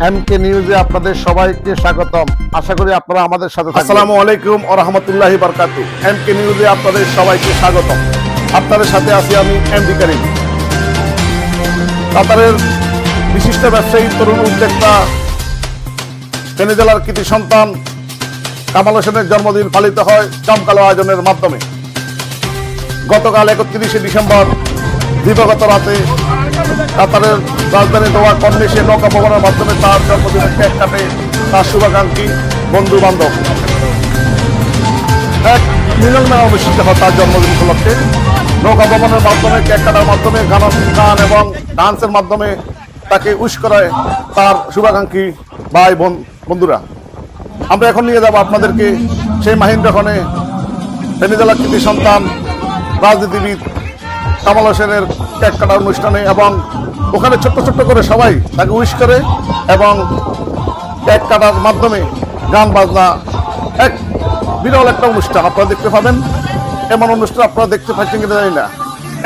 এমকে নিউজে আপনাদের সবাইকে স্বাগতম। আশা করি আপনারা আমাদের সাথে থাকবেন। আসসালামু আলাইকুম ওয়া রাহমাতুল্লাহি ওয়া বারাকাতুহু। এমকে নিউজে আপনাদের সবাইকে স্বাগতম। আপনাদের সাথে আছি আমি এমডি করিম। কাতারের বিশিষ্ট ব্যবসায়ী, তরুণ উদ্যোক্তা, ফেনী জেলার কৃতি সন্তান কামাল হোসেনের জন্মদিন পালিত হয় জমকালো আয়োজনের মাধ্যমে। গতকাল 31শে ডিসেম্বর দিবাগত রাতে কাতারের রাজধানী দোহা কর্নিশে নৌকা ভবনের মাধ্যমে তার জন্মদিনের কেক কাটে তার শুভাকাঙ্ক্ষী বন্ধু বান্ধব। এক মিলন মেলা অনুষ্ঠিত হয় তার জন্মদিন উপলক্ষে। নৌকা ভবনের মাধ্যমে, কেক কাটার মাধ্যমে, গান এবং ডান্সের মাধ্যমে তাকে উইশ করায় তার শুভাকাঙ্ক্ষী ভাই বন্ধুরা। আমরা এখন নিয়ে যাব আপনাদেরকে সেই মাহিন্দ্রক্ষণে ফেনী জেলার কৃতি সন্তান রাজনীতিবিদ কামাল হোসেনের কেক কাটার অনুষ্ঠানে, এবং ওখানে ছোট্ট ছোট্ট করে সবাই তাকে উইশ করে এবং কেক কাটার মাধ্যমে গান বাজনা, এক বিরল একটা অনুষ্ঠান আপনারা দেখতে পাবেন। এমন অনুষ্ঠান আপনারা দেখতে পাচ্ছেন কিনা জানি না।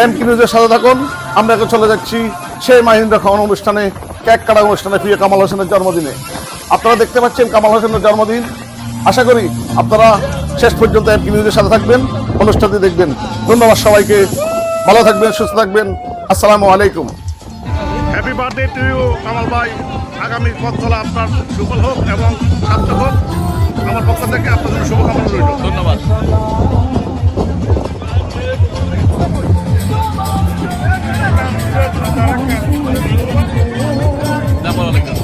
এমকে নিউজের সাথে থাকুন। আমরা এখন চলে যাচ্ছি সেই মাহিন্দ্রক্ষণ অনুষ্ঠানে, কেক কাটার অনুষ্ঠানে, প্রিয় কামাল হোসেনের জন্মদিনে। আপনারা দেখতে পাচ্ছেন কামাল হোসেনের জন্মদিন। আশা করি আপনারা শেষ পর্যন্ত এমকে নিউজের সাথে থাকবেন, অনুষ্ঠানটি দেখবেন। ধন্যবাদ সবাইকে। ভালো থাকবেন, সুস্থ থাকবেন। আসসালামু আলাইকুম। Happy birthday to you Kamal ভাই। আগামী পথ চলা আপনার সুফল হোক এবং সার্থক হোক। আমার পক্ষ থেকে আপনার জন্য শুভকামনা রইল। ধন্যবাদ। আসসালামু আলাইকুম।